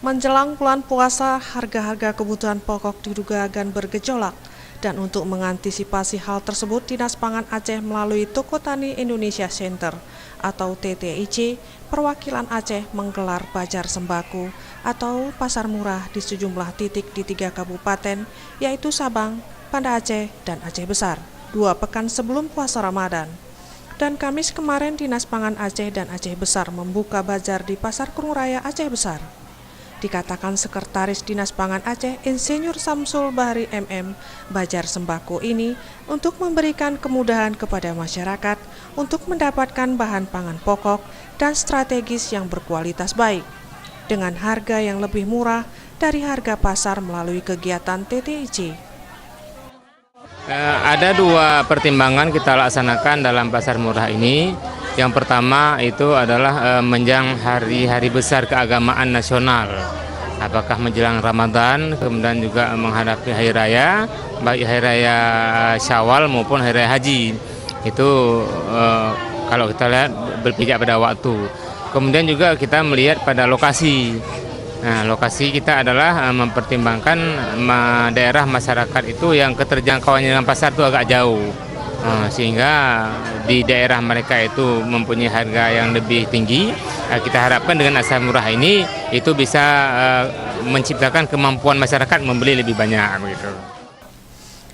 Menjelang bulan puasa, harga-harga kebutuhan pokok diduga akan bergejolak. Dan untuk mengantisipasi hal tersebut, Dinas Pangan Aceh melalui Toko Tani Indonesia Center atau TTIC, perwakilan Aceh menggelar bazar sembako atau pasar murah di sejumlah titik di 3 kabupaten, yaitu Sabang, Banda Aceh, dan Aceh Besar, 2 pekan sebelum puasa Ramadan. Dan Kamis kemarin, Dinas Pangan Aceh dan Aceh Besar membuka bazar di Pasar Kurung Raya Aceh Besar. Dikatakan Sekretaris Dinas Pangan Aceh, Insinyur Samsul Bahri MM, bazar sembako ini untuk memberikan kemudahan kepada masyarakat untuk mendapatkan bahan pangan pokok dan strategis yang berkualitas baik, dengan harga yang lebih murah dari harga pasar melalui kegiatan TTIC. Ada 2 pertimbangan kita laksanakan dalam pasar murah ini. Yang pertama itu adalah menjelang hari-hari besar keagamaan nasional. Apakah menjelang Ramadan, kemudian juga menghadapi hari raya, baik hari raya Syawal maupun hari raya Haji. Itu kalau kita lihat berpijak pada waktu. Kemudian juga kita melihat pada lokasi. Nah, lokasi kita adalah mempertimbangkan daerah masyarakat itu yang keterjangkauannya dengan pasar itu agak jauh. Sehingga di daerah mereka itu mempunyai harga yang lebih tinggi. Kita harapkan dengan pasar murah ini itu bisa menciptakan kemampuan masyarakat membeli lebih banyak begitu.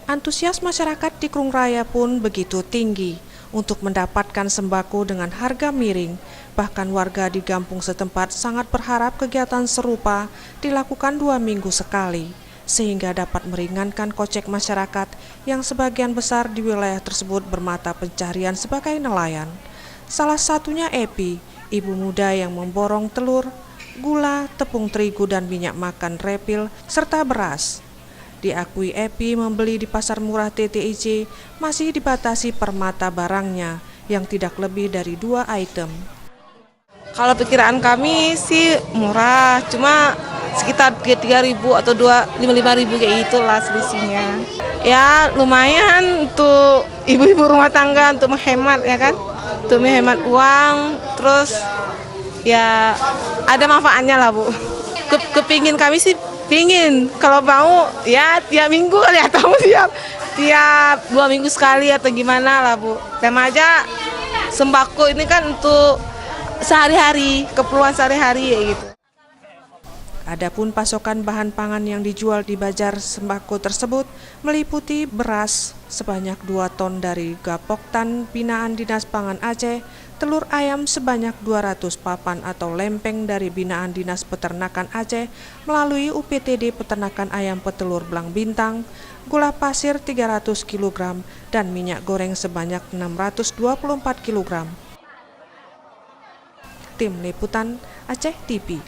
Antusias masyarakat di Kurung Raya pun begitu tinggi untuk mendapatkan sembako dengan harga miring. Bahkan warga di kampung setempat sangat berharap kegiatan serupa dilakukan 2 minggu sekali, sehingga dapat meringankan kocek masyarakat yang sebagian besar di wilayah tersebut bermata pencarian sebagai nelayan. Salah satunya Epi, ibu muda yang memborong telur, gula, tepung terigu dan minyak makan repil, serta beras. Diakui Epi membeli di pasar murah TTIC masih dibatasi per mata barangnya yang tidak lebih dari 2 item. Kalau perkiraan kami sih murah, cuma sekitar 3.000 atau 5.000 kayak itulah selisihnya. Ya lumayan untuk ibu-ibu rumah tangga untuk menghemat ya kan, untuk menghemat uang, terus ya ada manfaatnya lah Bu. Kepingin kami sih pingin, kalau mau ya tiap minggu kali atau tiap 2 minggu sekali atau gimana lah Bu. Tema aja sembako ini kan untuk sehari-hari, keperluan sehari-hari ya gitu. Adapun pasokan bahan pangan yang dijual di bazar sembako tersebut meliputi beras sebanyak 2 ton dari Gapoktan binaan Dinas Pangan Aceh, telur ayam sebanyak 200 papan atau lempeng dari binaan Dinas Peternakan Aceh melalui UPTD Peternakan Ayam Petelur Belang Bintang, gula pasir 300 kg, dan minyak goreng sebanyak 624 kg. Tim Liputan Aceh TV.